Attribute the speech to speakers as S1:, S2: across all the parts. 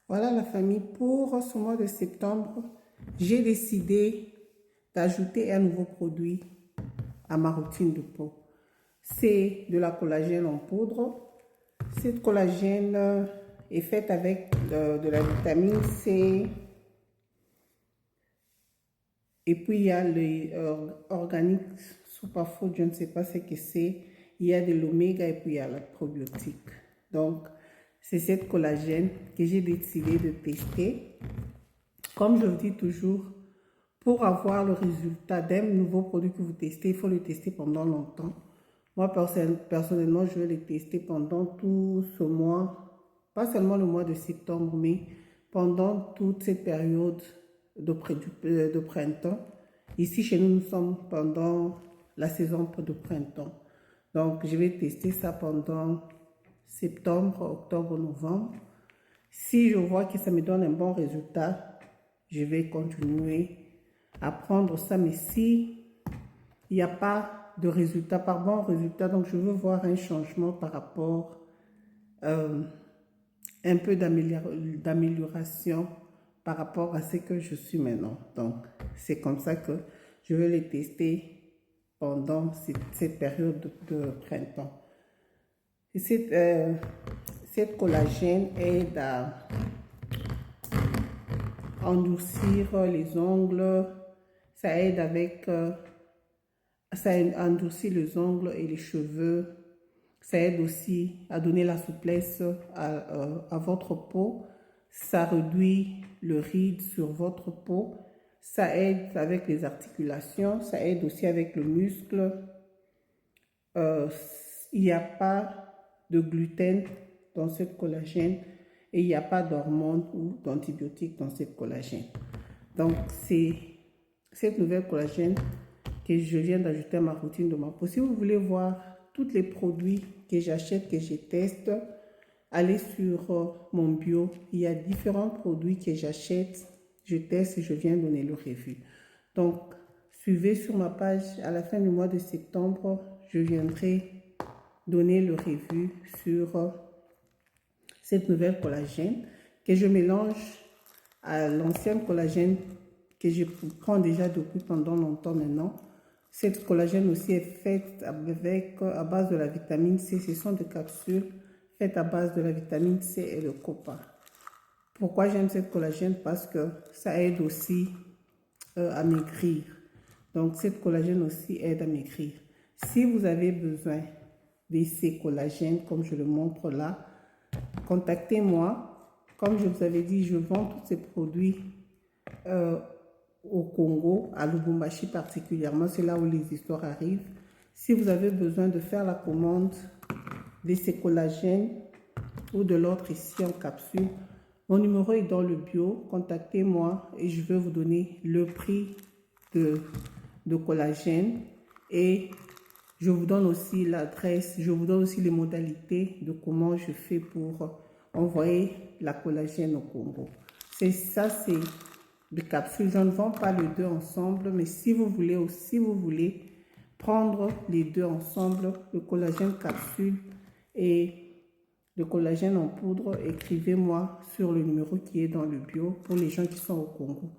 S1: Voilà la famille, pour ce mois de septembre, j'ai décidé d'ajouter un nouveau produit à ma routine de peau. C'est de la collagène en poudre. Cette collagène est faite avec de la vitamine C. Et puis il y a les organiques superfood, je ne sais pas ce que c'est. Il y a de l'oméga et puis il y a la probiotique. Donc, c'est cette collagène que j'ai décidé de tester. Comme je vous dis toujours, pour avoir le résultat d'un nouveau produit que vous testez, il faut le tester pendant longtemps. Moi, personnellement, je vais le tester pendant tout ce mois, pas seulement le mois de septembre, mais pendant toute cette période de printemps. Ici, chez nous, nous sommes pendant la saison de printemps. Donc, je vais tester ça pendant septembre, octobre, novembre. Si je vois que ça me donne un bon résultat, je vais continuer à prendre ça. Mais si il n'y a pas de résultat, par bon résultat, donc je veux voir un changement par rapport, un peu d'amélioration par rapport à ce que je suis maintenant. Donc, c'est comme ça que je vais les tester pendant cette période de printemps. Et cette collagène aide à endurcir les ongles, ça aide avec, ça endurcit les ongles et les cheveux, ça aide aussi à donner la souplesse à votre peau, ça réduit le ride sur votre peau, ça aide avec les articulations, ça aide aussi avec le muscle. Il n'y a pas de gluten dans cette collagène et il n'y a pas d'hormones ou d'antibiotiques dans cette collagène. Donc, c'est cette nouvelle collagène que je viens d'ajouter à ma routine de ma peau. Si vous voulez voir tous les produits que j'achète, que je teste, allez sur mon bio. Il y a différents produits que j'achète, je teste et je viens donner le review. Donc, suivez sur ma page. À la fin du mois de septembre, je viendrai donner le review sur cette nouvelle collagène que je mélange à l'ancienne collagène que je prends déjà depuis pendant longtemps maintenant. Cette collagène aussi est faite avec, à base de la vitamine C. Ce sont des capsules faites à base de la vitamine C et le copa. Pourquoi j'aime cette collagène? Parce que ça aide aussi à maigrir. Donc, cette collagène aussi aide à maigrir. Si vous avez besoin de ces collagènes, comme je le montre là, contactez-moi. Comme je vous avais dit, je vends tous ces produits au Congo, à Lubumbashi particulièrement. C'est là où les histoires arrivent. Si vous avez besoin de faire la commande de ces collagènes ou de l'autre ici en capsule, mon numéro est dans le bio. Contactez-moi et je vais vous donner le prix de collagène et je vous donne aussi l'adresse, je vous donne aussi les modalités de comment je fais pour envoyer la collagène au Congo. C'est des capsules. Je ne vends pas les deux ensemble, mais si vous voulez aussi, vous voulez prendre les deux ensemble, le collagène capsule et le collagène en poudre, écrivez-moi sur le numéro qui est dans le bio pour les gens qui sont au Congo.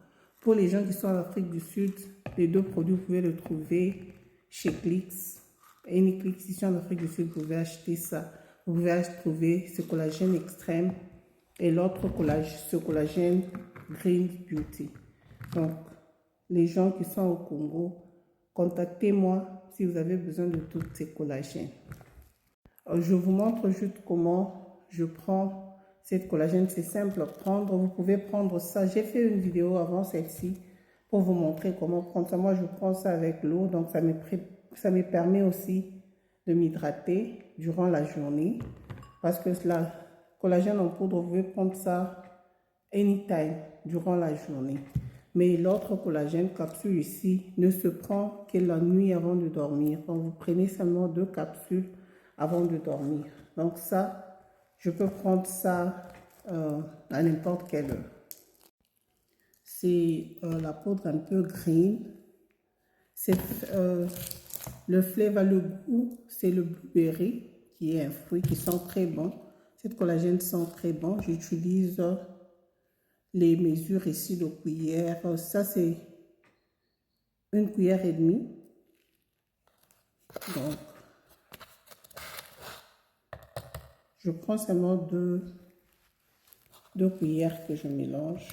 S1: Pour les gens qui sont en Afrique du Sud, les deux produits, vous pouvez le trouver chez Clix. Clix, ici en Afrique du Sud, vous pouvez acheter ça. Vous pouvez trouver ce collagène extrême et l'autre collagène, ce collagène Green Beauty. Donc, les gens qui sont au Congo, contactez-moi si vous avez besoin de toutes ces collagènes. Je vous montre juste comment je prends cette collagène. C'est simple à prendre. Vous pouvez prendre ça. J'ai fait une vidéo avant celle-ci pour vous montrer comment prendre ça. Moi, je prends ça avec l'eau. Donc, ça me permet aussi de m'hydrater durant la journée. Parce que la collagène en poudre, vous pouvez prendre ça anytime durant la journée. Mais l'autre collagène capsule ici ne se prend que la nuit avant de dormir. Donc, vous prenez seulement 2 capsules avant de dormir. Donc ça, je peux prendre ça à n'importe quelle heure. C'est la poudre un peu green. C'est le flavor, le goût, c'est le blueberry qui est un fruit qui sent très bon. Cette collagène sent très bon. J'utilise les mesures ici de cuillère. Ça, c'est 1 cuillère et demie. Donc, je prends seulement deux cuillères que je mélange.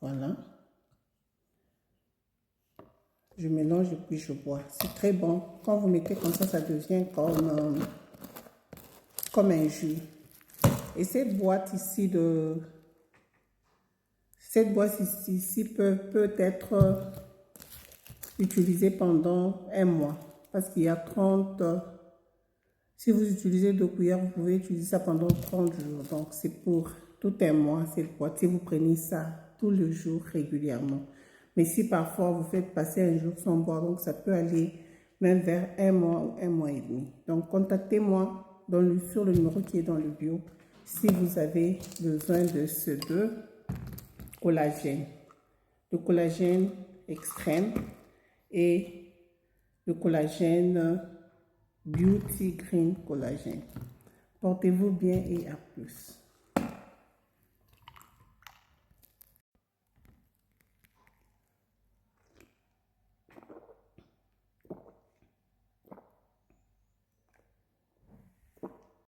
S1: Voilà. Je mélange et puis je bois. C'est très bon. Quand vous mettez comme ça devient comme un jus. Et cette boîte ici peut être utilisée pendant un mois. Parce qu'il y a 30... si vous utilisez 2 cuillères, vous pouvez utiliser ça pendant 30 jours. Donc, c'est pour tout un mois, cette boîte. Si vous prenez ça tous les jours régulièrement. Mais si parfois vous faites passer un jour sans boire, donc ça peut aller même vers un mois ou un mois et demi. Donc, contactez-moi sur le numéro qui est dans le bio si vous avez besoin de ce collagène. Le collagène extrême et le collagène Beauty Green Collagène. Portez-vous bien et à plus.